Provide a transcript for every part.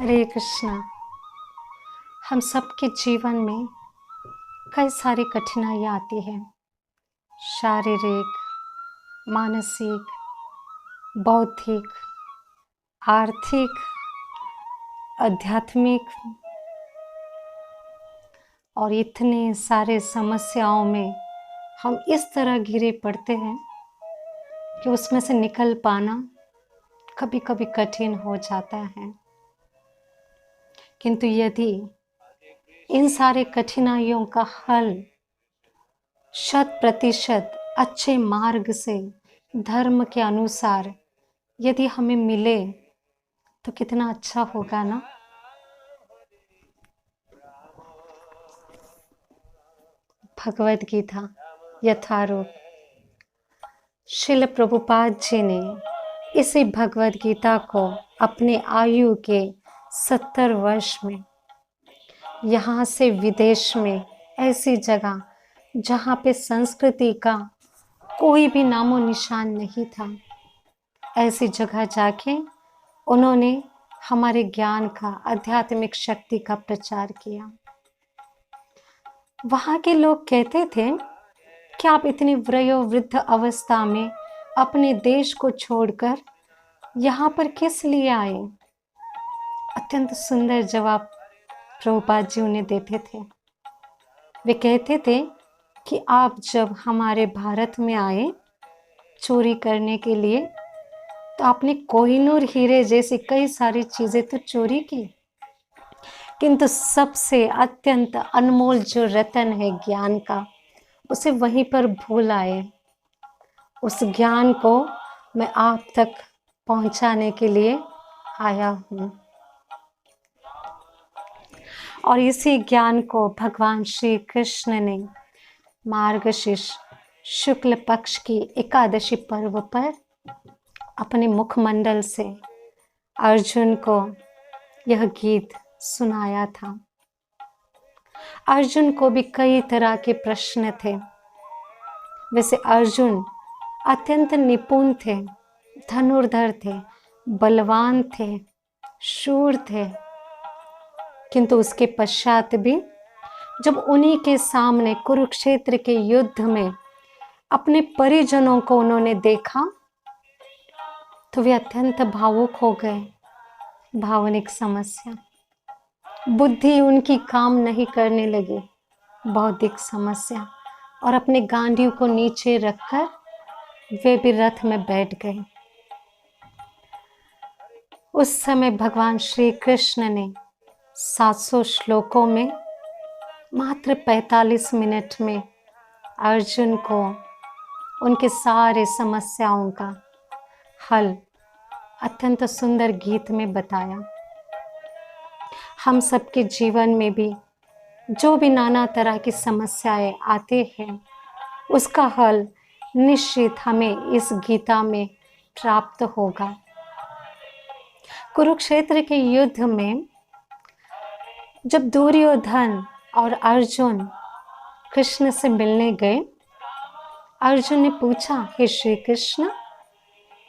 हरे कृष्णा। हम सबके जीवन में कई सारी कठिनाइयाँ आती हैं। शारीरिक, मानसिक, बौद्धिक, आर्थिक, आध्यात्मिक और इतने सारे समस्याओं में हम इस तरह घिरे पड़ते हैं कि उसमें से निकल पाना कभी कभी कठिन हो जाता है। किंतु यदि इन सारे कठिनाइयों का हल 100% अच्छे मार्ग से धर्म के अनुसार यदि हमें मिले तो कितना अच्छा होगा ना। भगवद गीता यथारूप। श्रील प्रभुपाद जी ने इसी भगवद गीता को अपने आयु के 70 वर्ष में यहाँ से विदेश में ऐसी जगह जहाँ पे संस्कृति का कोई भी नामो निशान नहीं था, ऐसी जगह जाके उन्होंने हमारे ज्ञान का, आध्यात्मिक शक्ति का प्रचार किया। वहाँ के लोग कहते थे कि आप इतनी वयोवृद्ध अवस्था में अपने देश को छोड़कर यहाँ पर किस लिए आए। अत्यंत सुंदर जवाब प्रभुपाद जी उन्हें देते थे। वे कहते थे कि आप जब हमारे भारत में आए चोरी करने के लिए तो आपने कोहिनूर हीरे जैसी कई सारी चीजें तो चोरी की, किंतु सबसे अत्यंत अनमोल जो रतन है ज्ञान का, उसे वहीं पर भूल आए। उस ज्ञान को मैं आप तक पहुंचाने के लिए आया हूँ और इसी ज्ञान को भगवान श्री कृष्ण ने मार्गशीर्ष शुक्ल पक्ष की एकादशी पर्व पर अपने मुखमंडल से अर्जुन को यह गीत सुनाया था। अर्जुन को भी कई तरह के प्रश्न थे। वैसे अर्जुन अत्यंत निपुण थे, धनुर्धर थे, बलवान थे, शूर थे, किंतु उसके पश्चात भी जब उन्हीं के सामने कुरुक्षेत्र के युद्ध में अपने परिजनों को उन्होंने देखा तो वे अत्यंत भावुक हो गए। भावनिक समस्या, बुद्धि उनकी काम नहीं करने लगी, बौद्धिक समस्या, और अपने गांडियों को नीचे रखकर वे भी रथ में बैठ गए। उस समय भगवान श्री कृष्ण ने 700 श्लोकों में मात्र 45 मिनट में अर्जुन को उनके सारे समस्याओं का हल अत्यंत सुंदर गीत में बताया। हम सबके जीवन में भी जो भी नाना तरह की समस्याएं आते हैं उसका हल निश्चित हमें इस गीता में प्राप्त होगा। कुरुक्षेत्र के युद्ध में जब दुर्योधन और अर्जुन कृष्ण से मिलने गए, अर्जुन ने पूछा, हे श्री कृष्ण,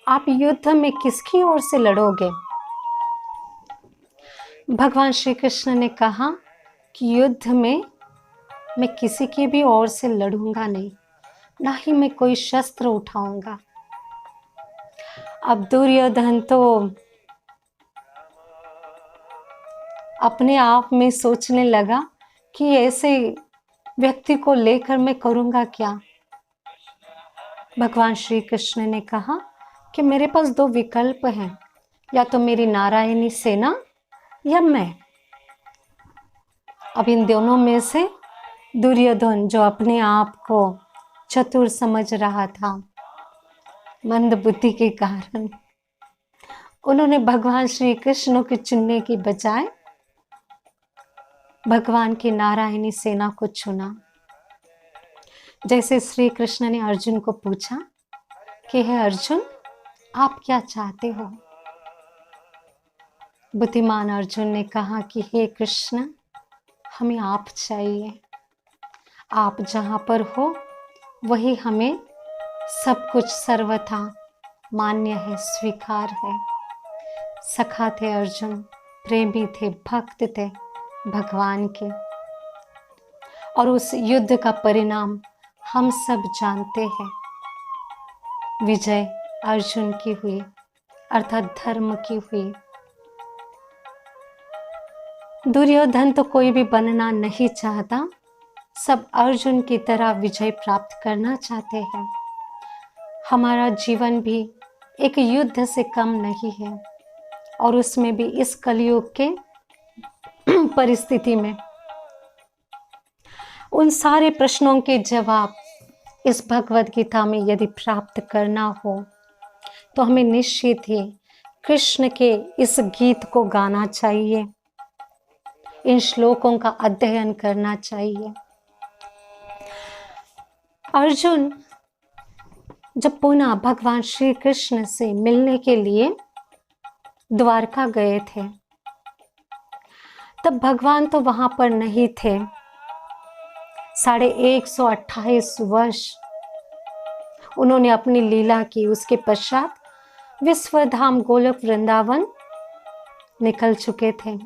आप युद्ध में किसकी ओर से लड़ोगे? भगवान श्री कृष्ण ने कहा कि युद्ध में मैं किसी की भी ओर से लड़ूंगा नहीं, ना ही मैं कोई शस्त्र उठाऊंगा। अब दुर्योधन तो अपने आप में सोचने लगा कि ऐसे व्यक्ति को लेकर मैं करूंगा क्या। भगवान श्री कृष्ण ने कहा कि मेरे पास 2 विकल्प हैं, या तो मेरी नारायणी सेना या मैं। अब इन दोनों में से दुर्योधन, जो अपने आप को चतुर समझ रहा था मंद बुद्धि के कारण, उन्होंने भगवान श्री कृष्ण के चुनने की बजाय भगवान की नारायणी सेना को चुना। जैसे श्री कृष्ण ने अर्जुन को पूछा कि हे अर्जुन, आप क्या चाहते हो? बुद्धिमान अर्जुन ने कहा कि हे कृष्ण, हमें आप चाहिए। आप जहाँ पर हो वही हमें सब कुछ सर्वथा मान्य है, स्वीकार है। सखा थे अर्जुन, प्रेमी थे, भक्त थे भगवान के। और उस युद्ध का परिणाम हम सब जानते हैं। विजय अर्जुन की हुई, अर्थात धर्म की हुई। दुर्योधन तो कोई भी बनना नहीं चाहता, सब अर्जुन की तरह विजय प्राप्त करना चाहते हैं। हमारा जीवन भी एक युद्ध से कम नहीं है, और उसमें भी इस कलयुग के परिस्थिति में उन सारे प्रश्नों के जवाब इस भगवद गीता में यदि प्राप्त करना हो तो हमें निश्चित ही कृष्ण के इस गीत को गाना चाहिए, इन श्लोकों का अध्ययन करना चाहिए। अर्जुन जब पुनः भगवान श्री कृष्ण से मिलने के लिए द्वारका गए थे, तब भगवान तो वहां पर नहीं थे। 128 वर्ष उन्होंने अपनी लीला की। उसके पश्चात विश्वधाम गोलोक वृंदावन निकल चुके थे।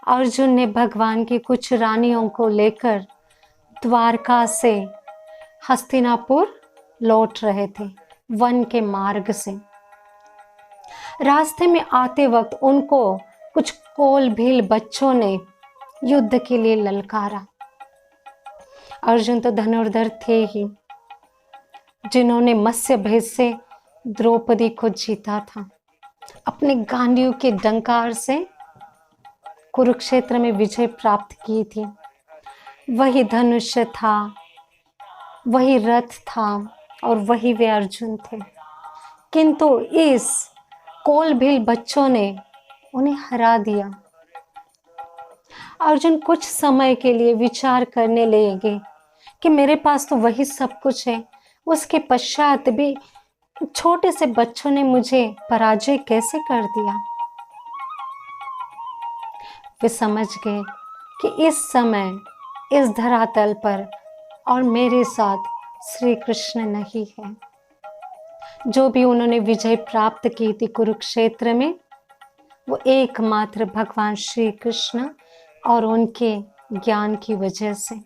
अर्जुन ने भगवान की कुछ रानियों को लेकर द्वारका से हस्तिनापुर लौट रहे थे, वन के मार्ग से। रास्ते में आते वक्त उनको कुछ कोल भील बच्चों ने युद्ध के लिए ललकारा। अर्जुन तो धनुर्धर थे ही, जिन्होंने मत्स्य भेद से द्रौपदी को जीता था। अपने गांडीव के डंकार से कुरुक्षेत्र में विजय प्राप्त की थी। वही धनुष्य था, वही रथ था, और वही वे अर्जुन थे। किंतु इस कोल भील बच्चों ने उन्हें हरा दिया। अर्जुन कुछ समय के लिए विचार करने लगे कि मेरे पास तो वही सब कुछ है, उसके पश्चात भी छोटे से बच्चों ने मुझे पराजय कैसे कर दिया। वे समझ गए कि इस समय इस धरातल पर और मेरे साथ श्री कृष्ण नहीं है। जो भी उन्होंने विजय प्राप्त की थी कुरुक्षेत्र में, वो एकमात्र भगवान श्री कृष्ण और उनके ज्ञान की वजह से।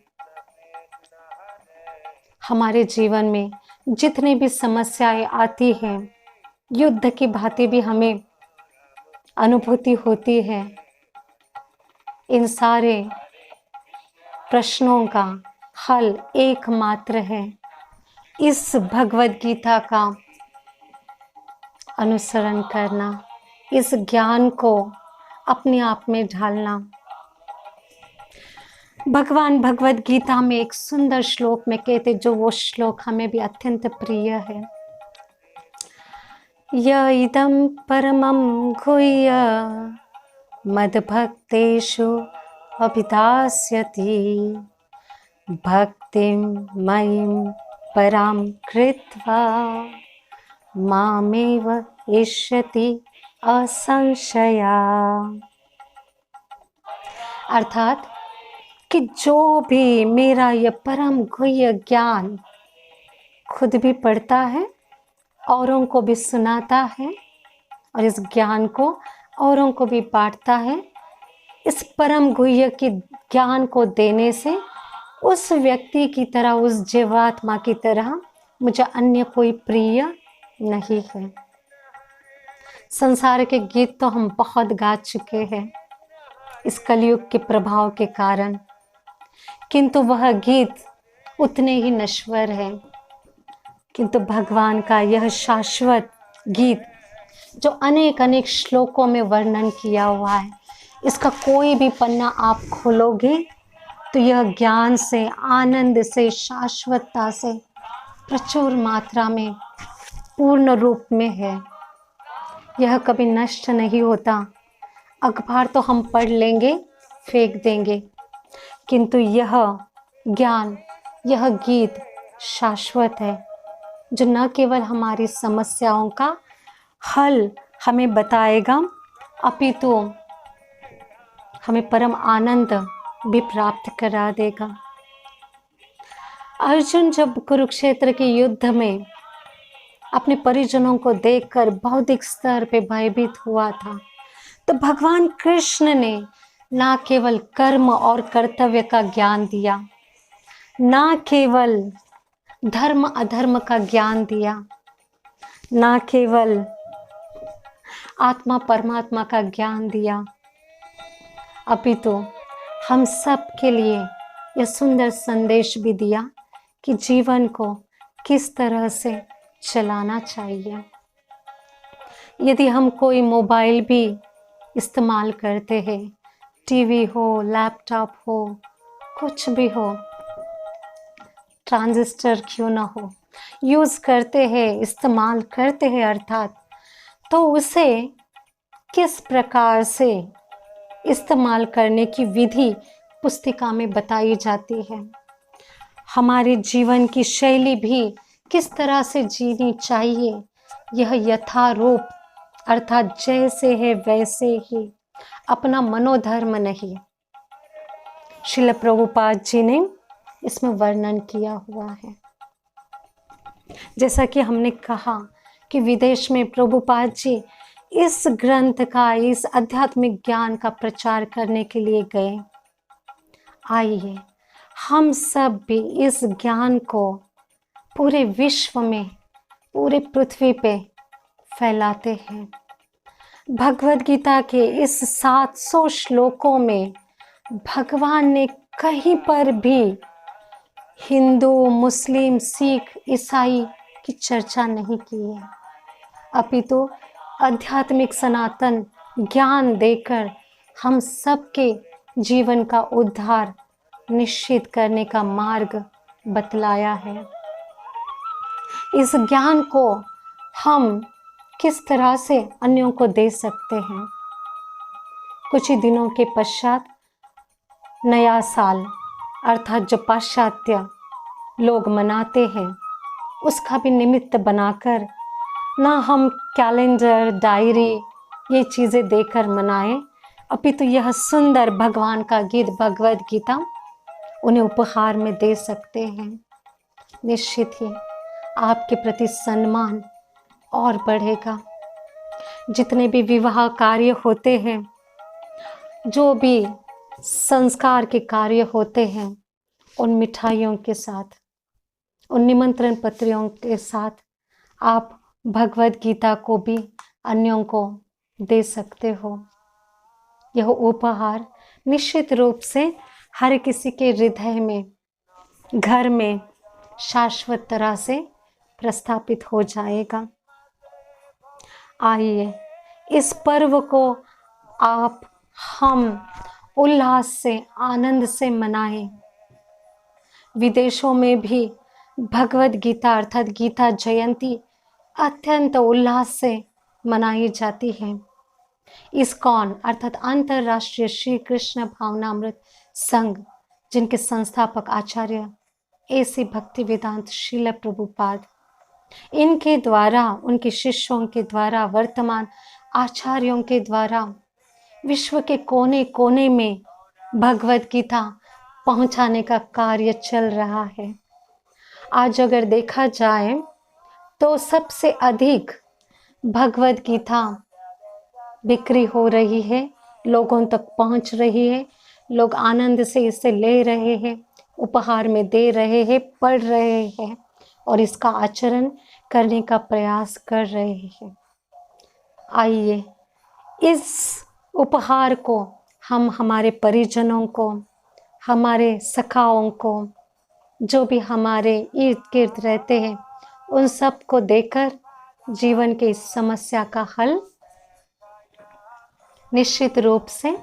हमारे जीवन में जितनी भी समस्याएं आती हैं, युद्ध की भांति भी हमें अनुभूति होती है। इन सारे प्रश्नों का हल एकमात्र है, इस भगवद गीता का अनुसरण करना, इस ज्ञान को अपने आप में ढालना। भगवान भगवद गीता में एक सुंदर श्लोक में कहते, जो वो श्लोक हमें भी अत्यंत प्रिय है। य इदं परमं गुह्य मद्भक्तेषु अभिधास्यति भक्तिं मयिं परां कृत्वा मामेव इष्यति असंशया। अर्थात कि जो भी मेरा यह परम गुह्य ज्ञान खुद भी पढ़ता है, औरों को भी सुनाता है, और इस ज्ञान को औरों को भी बांटता है, इस परम गुह्य के ज्ञान को देने से उस व्यक्ति की तरह, उस जीवात्मा की तरह मुझे अन्य कोई प्रिय नहीं है। संसार के गीत तो हम बहुत गा चुके हैं इस कलयुग के प्रभाव के कारण, किंतु वह गीत उतने ही नश्वर है। किंतु भगवान का यह शाश्वत गीत जो अनेक अनेक श्लोकों में वर्णन किया हुआ है, इसका कोई भी पन्ना आप खोलोगे तो यह ज्ञान से, आनंद से, शाश्वतता से प्रचुर मात्रा में, पूर्ण रूप में है। यह कभी नष्ट नहीं होता। अखबार तो हम पढ़ लेंगे, फेंक देंगे, किंतु यह ज्ञान, यह गीत शाश्वत है, जो न केवल हमारी समस्याओं का हल हमें बताएगा, अपितु हमें परम आनंद भी प्राप्त करा देगा। अर्जुन जब कुरुक्षेत्र के युद्ध में अपने परिजनों को देखकर बौद्धिक स्तर पे भयभीत हुआ था, तो भगवान कृष्ण ने ना केवल कर्म और कर्तव्य का ज्ञान दिया, ना केवल धर्म अधर्म का ज्ञान दिया, ना केवल आत्मा परमात्मा का ज्ञान दिया, अपितु हम सब के लिए यह सुंदर संदेश भी दिया कि जीवन को किस तरह से चलाना चाहिए। यदि हम कोई मोबाइल भी इस्तेमाल करते हैं, टीवी हो, लैपटॉप हो, कुछ भी हो, ट्रांजिस्टर क्यों ना हो, यूज़ करते हैं, इस्तेमाल करते हैं अर्थात, तो उसे किस प्रकार से इस्तेमाल करने की विधि पुस्तिका में बताई जाती है। हमारे जीवन की शैली भी किस तरह से जीनी चाहिए, यह यथारूप अर्थात जैसे है वैसे ही, अपना मनोधर्म नहीं। श्रील प्रभुपाद जी ने इसमें वर्णन किया हुआ है। जैसा कि हमने कहा कि विदेश में प्रभुपाद जी इस ग्रंथ का, इस आध्यात्मिक ज्ञान का प्रचार करने के लिए गए। आइए हम सब भी इस ज्ञान को पूरे विश्व में, पूरे पृथ्वी पे फैलाते हैं। भगवद गीता के इस 700 श्लोकों में भगवान ने कहीं पर भी हिंदू, मुस्लिम, सिख, ईसाई की चर्चा नहीं की है, अपितु आध्यात्मिक सनातन ज्ञान देकर हम सबके जीवन का उद्धार निश्चित करने का मार्ग बतलाया है। इस ज्ञान को हम किस तरह से अन्यों को दे सकते हैं। कुछ ही दिनों के पश्चात नया साल अर्थात जो पाश्चात्य लोग मनाते हैं, उसका भी निमित्त बनाकर ना हम कैलेंडर, डायरी ये चीज़ें देकर मनाएं, अपितु यह सुंदर भगवान का गीत भगवद गीता उन्हें उपहार में दे सकते हैं। निश्चित ही आपके प्रति सम्मान और बढ़ेगा। जितने भी विवाह कार्य होते हैं, जो भी संस्कार के कार्य होते हैं, उन मिठाइयों के साथ, उन निमंत्रण पत्रियों के साथ आप भगवद गीता को भी अन्यों को दे सकते हो। यह उपहार निश्चित रूप से हर किसी के हृदय में, घर में शाश्वत तरह से प्रस्थापित हो जाएगा। आइए इस पर्व को आप हम उल्लास से, आनंद से मनाएं। विदेशों में भी भगवद गीता अर्थात गीता जयंती अत्यंत उल्लास से मनाई जाती है। इस्कॉन अर्थात अंतर्राष्ट्रीय श्री कृष्ण भावनामृत संघ, जिनके संस्थापक आचार्य ऐसी भक्ति वेदांत श्रील प्रभुपाद, इनके द्वारा, उनके शिष्यों के द्वारा, वर्तमान आचार्यों के द्वारा विश्व के कोने कोने में भगवद गीता पहुंचाने का कार्य चल रहा है। आज अगर देखा जाए तो सबसे अधिक भगवद गीता बिक्री हो रही है, लोगों तक पहुंच रही है, लोग आनंद से इसे ले रहे हैं, उपहार में दे रहे हैं, पढ़ रहे हैं और इसका आचरण करने का प्रयास कर रहे हैं। आइए इस उपहार को हम हमारे परिजनों को, हमारे सखाओं को, जो भी हमारे इर्द गिर्द रहते हैं, उन सब को देकर जीवन की इस समस्या का हल निश्चित रूप से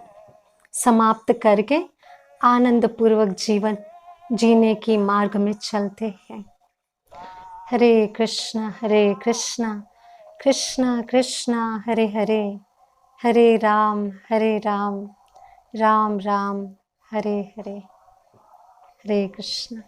समाप्त करके आनंद पूर्वक जीवन जीने की मार्ग में चलते हैं। हरे कृष्णा कृष्ण कृष्ण हरे हरे, हरे राम राम राम हरे हरे। हरे कृष्ण।